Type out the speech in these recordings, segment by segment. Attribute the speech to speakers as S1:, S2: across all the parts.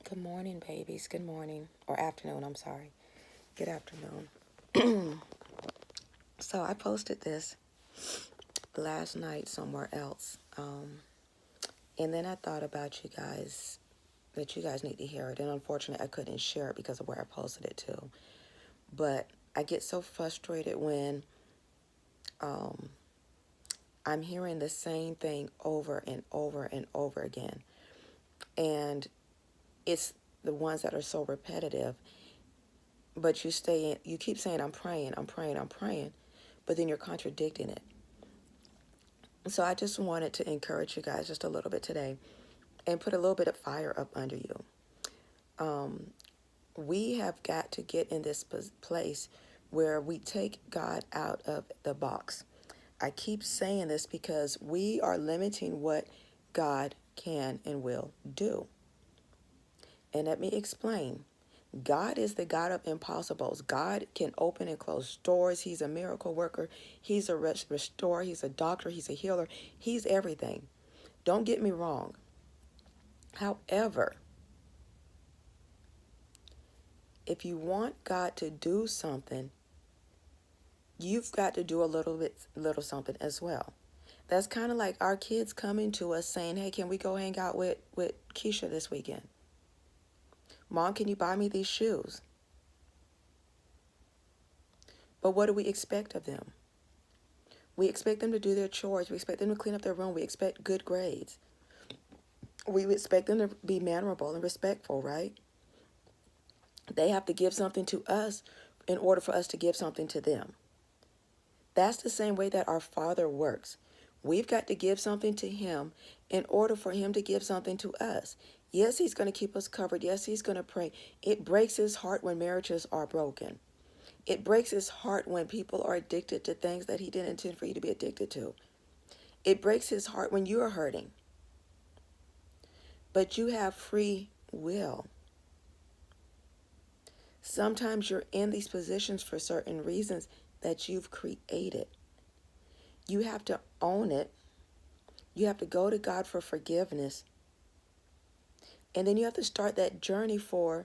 S1: Good morning, babies. Good morning. Or afternoon, I'm sorry. Good afternoon. So I posted this last night somewhere else. And then I thought about you guys, that you guys need to hear it. And unfortunately, I couldn't share it because of where I posted it to. But I get so frustrated when I'm hearing the same thing over and over and over again. And it's the ones that are so repetitive. But you keep saying, I'm praying, I'm praying, I'm praying, but then you're contradicting it. So I just wanted to encourage you guys just a little bit today and put a little bit of fire up under you. We have got to get in this place where we take God out of the box. I keep saying this because we are limiting what God can and will do. And let me explain. God is the God of impossibles. God can open and close doors. He's a miracle worker. He's a restorer. He's a doctor. He's a healer. He's everything. Don't get me wrong. However, if you want God to do something, you've got to do a little something as well. That's kind of like our kids coming to us saying, hey, can we go hang out with Keisha this weekend? Mom, can you buy me these shoes? But what do we expect of them? We expect them to do their chores. We expect them to clean up their room. We expect good grades. We expect them to be mannerable and respectful, right? They have to give something to us in order for us to give something to them. That's the same way that our Father works. We've got to give something to Him in order for Him to give something to us. Yes, He's going to keep us covered. Yes, He's going to pray. It breaks His heart when marriages are broken. It breaks His heart when people are addicted to things that He didn't intend for you to be addicted to. It breaks His heart when you're hurting. But you have free will. Sometimes you're in these positions for certain reasons that you've created. You have to own it. You have to go to God for forgiveness. And then you have to start that journey for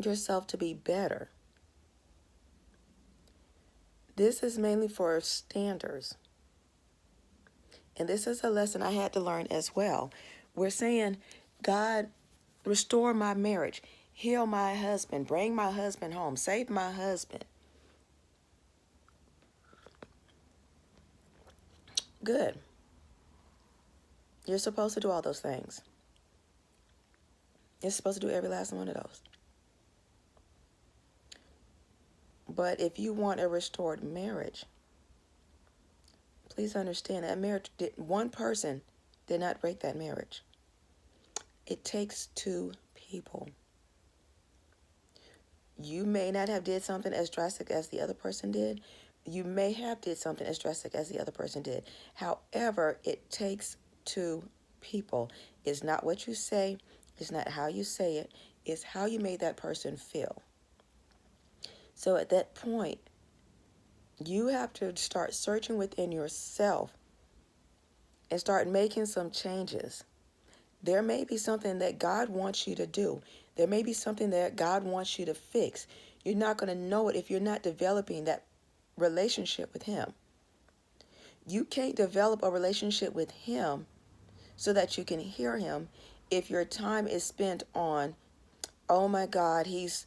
S1: yourself to be better. This is mainly for standards. And this is a lesson I had to learn as well. We're saying, God, restore my marriage, heal my husband, bring my husband home, save my husband. Good. You're supposed to do all those things. You're supposed to do every last one of those. But if you want a restored marriage, please understand that one person did not break that marriage. It takes two people. You may not have did something as drastic as the other person did. You may have did something as drastic as the other person did. However, it takes two people. It's not what you say. It's not how you say it. It's how you made that person feel. So at that point, you have to start searching within yourself and start making some changes. There may be something that God wants you to do. There may be something that God wants you to fix. You're not going to know it if you're not developing that relationship with Him. You can't develop a relationship with Him so that you can hear Him if your time is spent on, oh my God, he's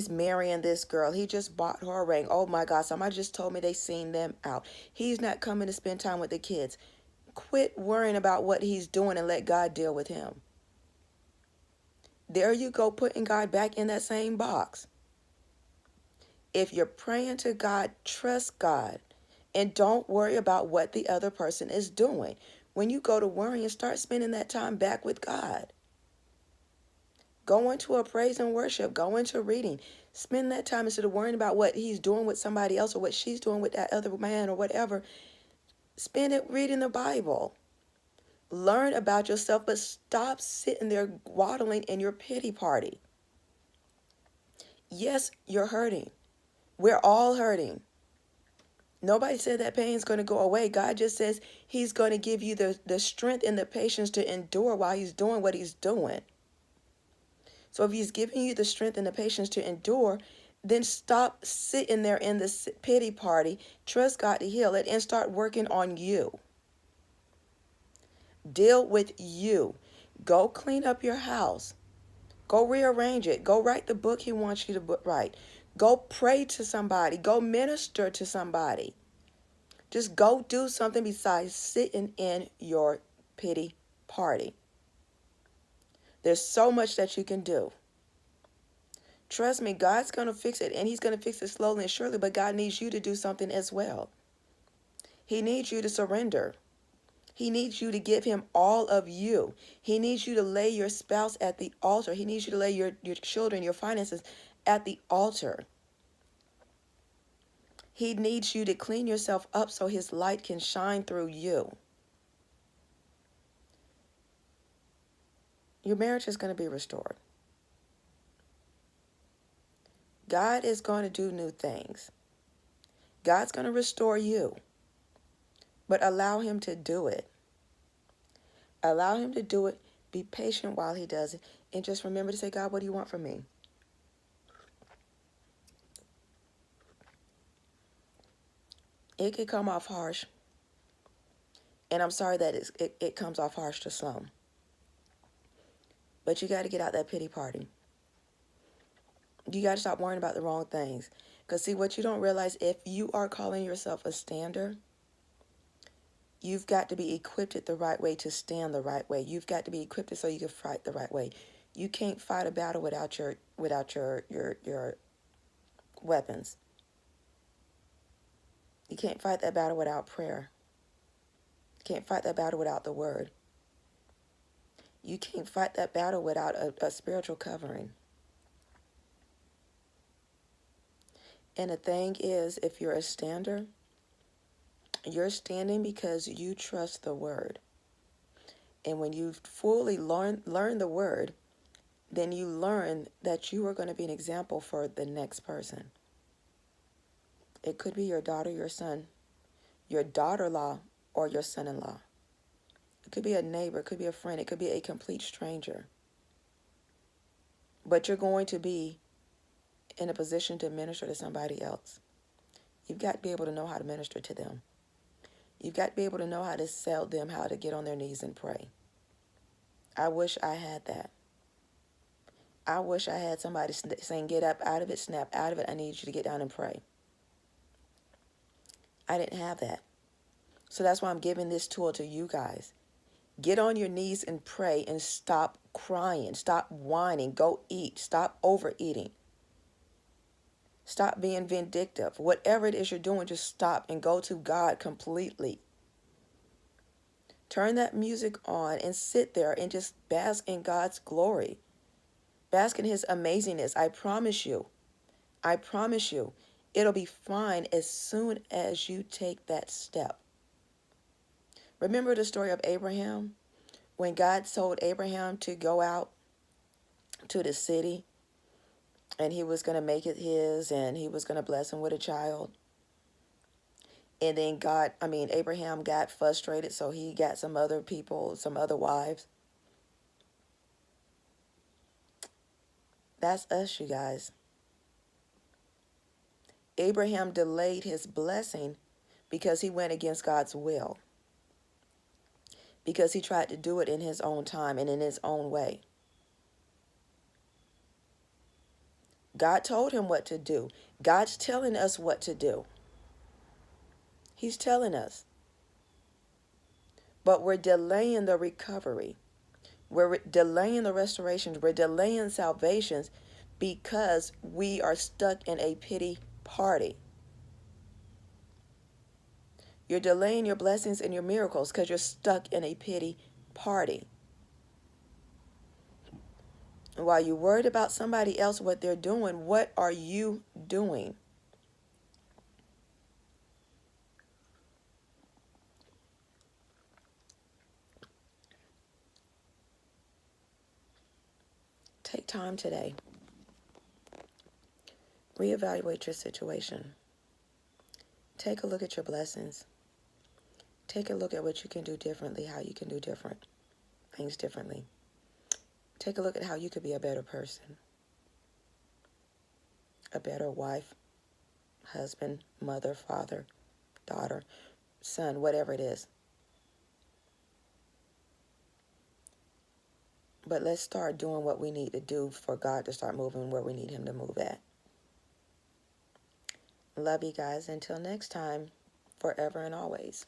S1: marrying this girl. He just bought her a ring. Oh my God, somebody just told me they seen them out. He's not coming to spend time with the kids. Quit worrying about what he's doing and let God deal with him. There you go, putting God back in that same box. If you're praying to God, trust God and don't worry about what the other person is doing. When you go to worrying, start spending that time back with God. Go into a praise and worship. Go into reading. Spend that time instead of worrying about what he's doing with somebody else or what she's doing with that other man or whatever. Spend it reading the Bible. Learn about yourself, but stop sitting there waddling in your pity party. Yes, you're hurting. We're all hurting. Nobody said that pain is going to go away. God just says He's going to give you the strength and the patience to endure while He's doing what He's doing. So if he's giving you the strength and the patience to endure, then stop sitting there in this pity party. Trust God to heal it and start working on you. Deal with you. Go clean up your house. Go rearrange it. Go write the book he wants you to write. Go pray to somebody. Go minister to somebody. Just go do something besides sitting in your pity party. There's so much that you can do. Trust me, God's going to fix it, and he's going to fix it slowly and surely, but God needs you to do something as well. He needs you to surrender. He needs you to give him all of you. He needs you to lay your spouse at the altar. He needs you to lay your children, your finances at the altar. He needs you to clean yourself up so his light can shine through you. Your marriage is going to be restored. God is going to do new things. God's going to restore you. But allow him to do it. Allow him to do it. Be patient while he does it. And just remember to say, God, what do you want from me? It could come off harsh. And I'm sorry that it comes off harsh to some. But you got to get out that pity party. You got to stop worrying about the wrong things. Because see, what you don't realize, if you are calling yourself a stander, you've got to be equipped the right way to stand the right way. You've got to be equipped so you can fight the right way. You can't fight a battle without your weapons. You can't fight that battle without prayer. You can't fight that battle without the word. You can't fight that battle without a spiritual covering. And the thing is, if you're a stander, you're standing because you trust the word. And when you fully learn the word, then you learn that you are going to be an example for the next person. It could be your daughter, your son, your daughter-in-law, or your son-in-law. It could be a neighbor, it could be a friend, it could be a complete stranger. But you're going to be in a position to minister to somebody else. You've got to be able to know how to minister to them. You've got to be able to know how to tell them how to get on their knees and pray. I wish I had that. I wish I had somebody saying, get up out of it, snap out of it. I need you to get down and pray. I didn't have that. So that's why I'm giving this tool to you guys. Get on your knees and pray and stop crying. Stop whining. Go eat. Stop overeating. Stop being vindictive. Whatever it is you're doing, just stop and go to God completely. Turn that music on and sit there and just bask in God's glory. Bask in his amazingness. I promise you, it'll be fine as soon as you take that step. Remember the story of Abraham? When God told Abraham to go out to the city and he was going to make it his and he was going to bless him with a child. And then Abraham got frustrated, so he got some other people, some other wives. That's us, you guys. Abraham delayed his blessing because he went against God's will. Because he tried to do it in his own time and in his own way. God told him what to do. God's telling us what to do. He's telling us. But we're delaying the recovery. We're delaying the restorations. We're delaying salvations because we are stuck in a pity party. You're delaying your blessings and your miracles because you're stuck in a pity party. And while you're worried about somebody else, what they're doing, what are you doing? Take time today. Reevaluate your situation. Take a look at your blessings. Take a look at what you can do differently, how you can do things differently. Take a look at how you could be a better person, a better wife, husband, mother, father, daughter, son, whatever it is. But let's start doing what we need to do for God to start moving where we need him to move at. Love you guys. Until next time, forever and always.